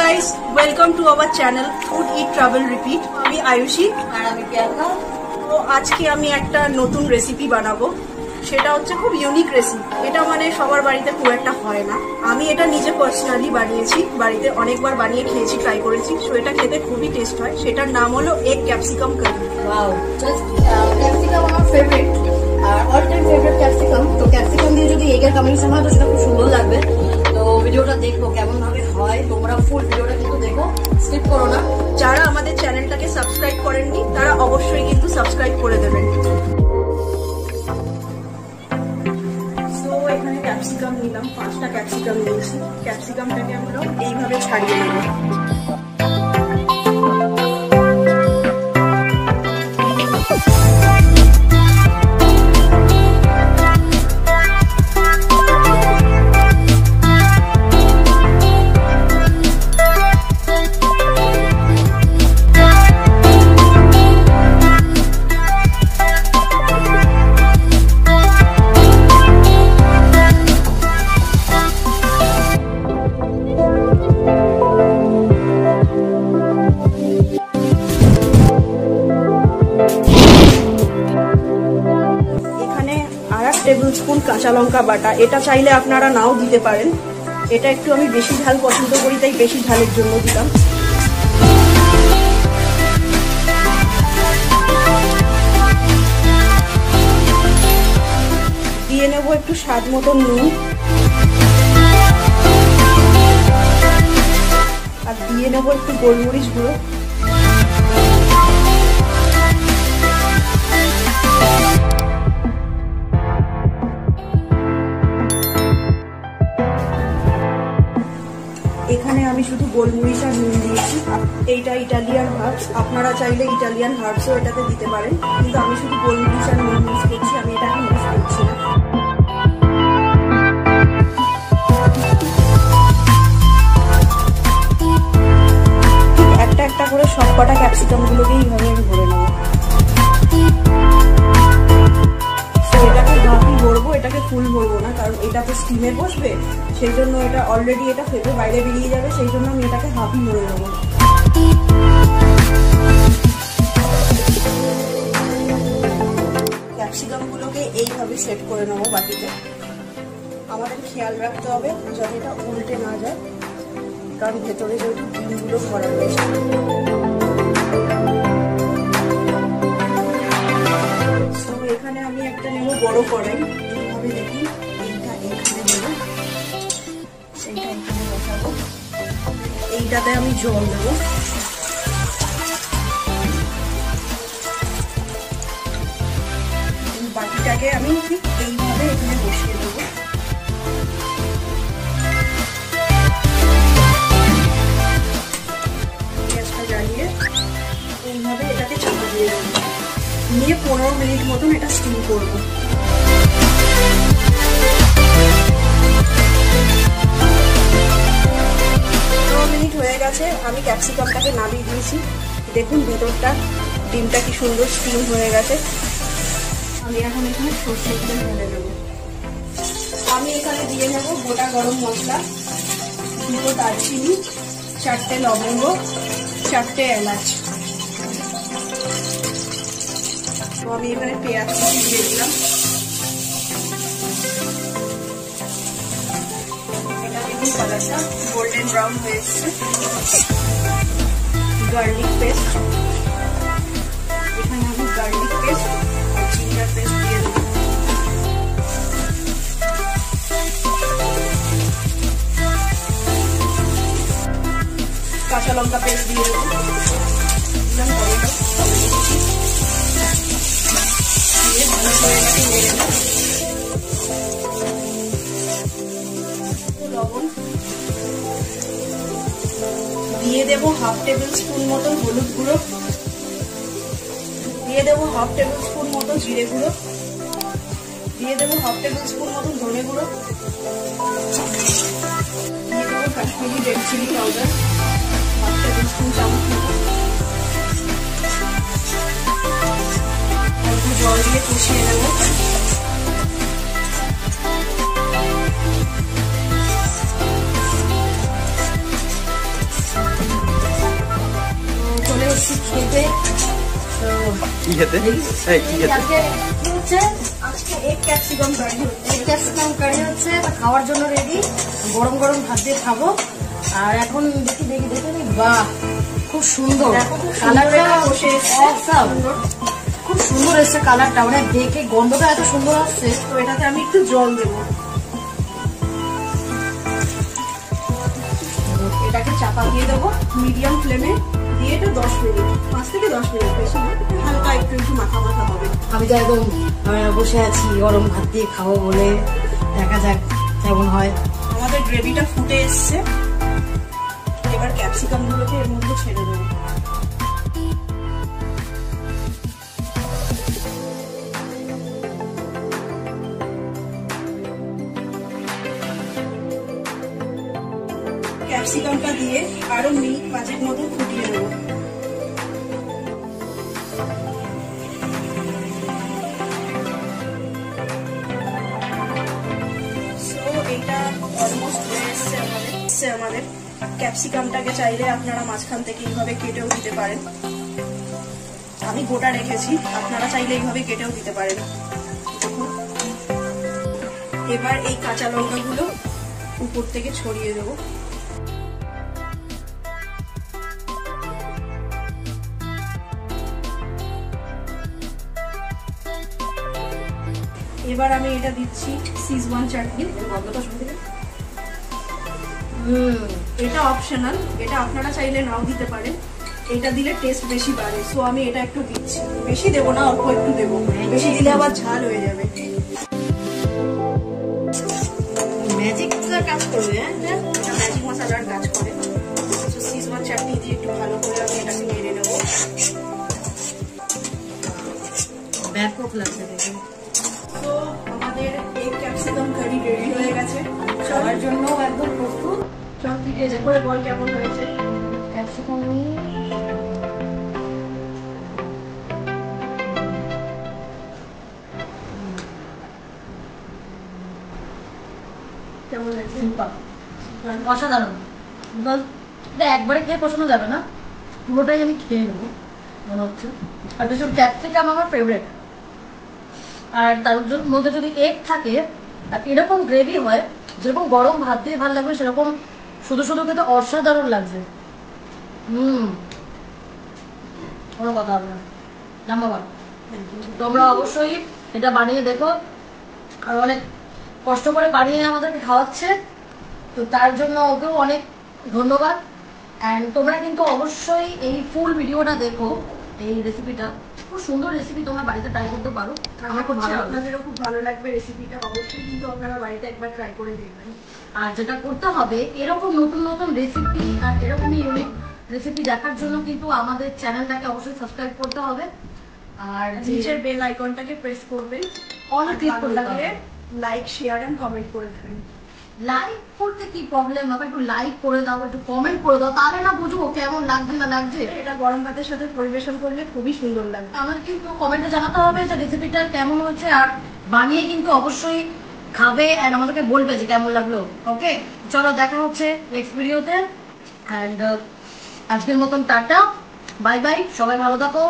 guys, welcome to our channel Food Eat Travel Repeat. আমি আয়ুষী আর আমি প্রিয়াঙ্কা। তো আজকে আমি একটা নতুন রেসিপি বানাবো, সেটা হচ্ছে খুব ইউনিক রেসিপি। এটা মানে সবার বাড়িতে খুব একটা হয় না। আমি এটা নিজে পার্সোনালি বানিয়েছি, বাড়িতে অনেকবার বানিয়ে খেয়েছি, ট্রাই করেছি। সো এটা খেতে খুবই টেস্ট হয়। সেটার নাম হলো এগ ক্যাপসিকাম কারি। ওয়াও, জাস্ট ক্যাপসিকাম আমার ফেভারিট, আর অল টাইম ফেভারিট ক্যাপসিকাম। তো ক্যাপসিকাম দিয়ে যদি এগের কম্বিনেশন হয় তো সেটা খুব সুন্দর লাগবে। তো ভিডিওটা দেখবো কেমন ভাবে হয়, তোমরা ফুল ভিডিওটা কিন্তু দেখো, স্কিপ করো না। যারা আমাদের চ্যানেলটাকে সাবস্ক্রাইব করেননি তারা অবশ্যই কিন্তু সাবস্ক্রাইব করে দেবেন। তো এখানে ক্যাপসিকাম নিলাম, 5টা ক্যাপসিকাম নিয়েছি। ক্যাপসিকামটাকে আমরা এইভাবে ছাড়িয়ে নেব। টেবিল স্পুন কাঁচা লঙ্কা বাটা, এটা চাইলে আপনারা নাও দিতে পারেন। এটা একটু আমি বেশি ঝাল পছন্দ করি, তাই বেশি ঝালের জন্য দিলাম। দিয়ে নেব একটু স্বাদ মতো নুন, আর দিয়ে নেব একটু গোলমরিচ গুঁড়ো। এখানে আমি শুধু গোলমরিচ আর নুন দিয়েছি। এইটা ইটালিয়ান হার্বস, আপনারা চাইলে ইটালিয়ান হার্বসও এটাতে দিতে পারেন, কিন্তু আমি শুধু গোলমরিচ আর নুন ইউজ করছি, আমি এটাকে ইউজ করছি না। একটা একটা করে সবকটা ক্যাপসিকাম গুলোকে এইভাবে আমি ভরে নেব। এটাকে হাফই ভরবো, এটাকে ফুল ভরবো না, কারণ এটা তো স্টিমে বসবে, সেই জন্য এটা অলরেডি এটা ফেটে বাইরে বেরিয়ে যাবে, সেই জন্য আমি এটাকে হাফই ভরে নেবো। ক্যাপসিকাম গুলোকে এইভাবে সেট করে নেবো বাটিতে। আমাদের খেয়াল রাখতে হবে যাতে এটা উল্টে না যায়, কারণ ভেতরে যেহেতু ডিমগুলো ভরা রয়েছে। এখানে আমি একটা নেব বড় কড়াই, এইভাবে দেখি এইটা এখানে দেবো, সেইটা এখানে বসাবো। এইটাতে আমি জল দেবো। বাটিটাকে আমি ঠিক এইভাবে এখানে বসিয়ে দেবো। গ্যাসটা জ্বালিয়ে এইভাবে এটাকে চাপা দিয়ে দেবো। নিয়ে 15 মিনিট মতন এটা স্টিম করবো। 15 মিনিট হয়ে গেছে, আমি ক্যাপসিকামটাকে নামিয়ে দিয়েছি। দেখুন ভেতরটা ডিমটা কি সুন্দর স্টিম হয়ে গেছে। আমি এখন এখানে সরষের তেল ঢেলে নেব। আমি এখানে দিয়ে নেব গোটা গরম মশলা, 2 দারচিনি, 4টে লবঙ্গ, 4টে এলাচ। তো আমি এখানে পেঁয়াজ কুচি দিয়ে দিলাম। এটা দেখুন কালারটা গোল্ডেন ব্রাউন হয়ে এসছে। গার্লিক পেস্ট, এখানে আমি গার্লিক পেস্ট আর জিঞ্জার পেস্ট দিয়ে দেবো। কাঁচা লঙ্কা পেস্ট দিয়ে দেবো। লবণ দিয়ে দেবো, 1/2 টেবিল স্পুন মতন হলুদ গুঁড়ো দিয়ে দেবো, 1/2 টেবিল স্পুন মতো জিরে গুঁড়ো দিয়ে দেবো, 1/2 টেবিল স্পুন মতন ধনে গুঁড়ো দিয়ে দেবো, Kashmiri red chilli powder 1/2 tablespoon চামচ মতো। অল্প জল দিয়ে কষিয়ে নেবো। খেতে? এই কি খেতে? আজকে এগ ক্যাপসিকাম কারি হচ্ছে। এগ ক্যাপসিকাম কারি হচ্ছে, খাওয়ার জন্য রেডি। গরম গরম ভাত দিয়ে খাবো। আর এখন দেখি বাহ খুব সুন্দর কালারটা, খুব সুন্দর এসছে কালারটা, মানে দেখে গন্ধটা এত সুন্দর আসছে। তো এটাতে আমি একটু জল দেবো, এটাকে চাপা দিয়ে দেবো মিডিয়াম ফ্লেমে দিয়ে, এটা 10 মিনিট, 5 থেকে 10 মিনিট, বেশি না, হালকা একটু একটু মাখা মাখা হবে। আমি তো একদম বসে আছি গরম ভাত দিয়ে খাবো বলে, দেখা যাক কেমন হয়। আমাদের গ্রেভিটা ফুটে এসছে, এবার ক্যাপসিকাম গুলোকে এর মধ্যে ছেড়ে দেবো। ক্যাপসিকামটা দিয়ে আরো মিনিট 5 মতো ফুটিয়ে নেব। এটা অলমোস্ট হয়ে এসছে আমাদের। ক্যাপসিকামটাকে চাইলে আপনারা মাঝখান থেকে এইভাবে কেটেও দিতে পারেন, আমি গোটা রেখেছি, আপনারা চাইলে এইভাবে কেটেও দিতে পারেন। এবার এই কাঁচা লঙ্কাগুলো উপর থেকে ছড়িয়ে দেবো। এবার আমি এটা দিচ্ছি সিজওয়ান চাটনি। এটা অপশনাল, এটা আপনারা চাইলে নাও দিতে পারেন, এটা দিলে টেস্ট বেশি বাড়ে, সো আমি এটা একটু দিচ্ছি, বেশি দেবো না, অল্প একটু দেবো, বেশি দিলে আবার ঝাল হয়ে যাবে। ম্যাজিক কাজ করবে, এটা ম্যাজিক মশলার কাজ করে। সিজওয়ান চাটনি দিয়ে একটু ভালো করে আমি এটাকে নেড়ে নেবো। ব্যাপক লাগছে দেখুন। তো আমাদের এগ ক্যাপসিকাম কারি রেডি হয়ে গেছে, সবার জন্য একদম প্রস্তুত। সব দিকে যে করে বল কেমন হয়েছে। ক্যাপসিকাম কেমন লাগছে? অসাধারণ। এটা একবারে খেয়ে পছন্দ যাবে না, পুরোটাই আমি খেয়ে নেবো মনে হচ্ছে। আর বিশেষ ক্যাপসিকাম আমার ফেভারিট, আর তার মধ্যে যদি এগ থাকে আর এরকম গ্রেভি হয়, যেরকম গরম ভাত দিয়ে ভালো লাগবে সেরকম শুধু শুধু খেতে অসাধারণ লাগছে। কোনো কথা হবে না। নাম্বার 1, তোমরা অবশ্যই এটা বানিয়ে দেখো। আর অনেক কষ্ট করে বানিয়ে আমাদেরকে খাওয়াচ্ছে, তো তার জন্য ওকেও অনেক ধন্যবাদ। অ্যান্ড তোমরা কিন্তু অবশ্যই এই ফুল ভিডিওটা দেখো, এই রেসিপিটা খুব সুন্দর রেসিপি, তোমরা বাড়িতে ট্রাই করতে পারো। আমার খুব ভালো, আপনাদেরও খুব ভালো লাগবে রেসিপিটা, অবশ্যই কিন্তু আপনারা বাড়িতে একবার ট্রাই করে দেখবেন। আর যেটা করতে হবে, এরকম নতুন নতুন রেসিপি আর এরকমই ইউনিক রেসিপি দেখার জন্য কিন্তু আমাদের চ্যানেলটাকে অবশ্যই সাবস্ক্রাইব করতে হবে। আর নিচের বেল আইকনটাকে প্রেস করবেন, অনেক ক্লিক করতে হবে, লাইক শেয়ার এন্ড কমেন্ট করে দেবেন। লাইক করতে কি প্রবলেম হবে, একটু লাইক করে দাও, একটু কমেন্ট করে দাও, তাহলে না বুঝবো কেমন লাগছে না লাগছে। এটা গরম ভাতের সাথে পরিবেশন করলে খুবই সুন্দর লাগবে। আমাকে কিন্তু কমেন্টে জানাতে হবে যে রেসিপিটা কেমন হচ্ছে, আর বানিয়ে কিন্তু অবশ্যই খাবে আর আমাদেরকে বলবে যে কেমন লাগলো। ওকে, চলো দেখা হচ্ছে নেক্সট ভিডিওতে। অ্যান্ড আজকের মতন টাটা, বাই বাই, সবাই ভালো থাকো।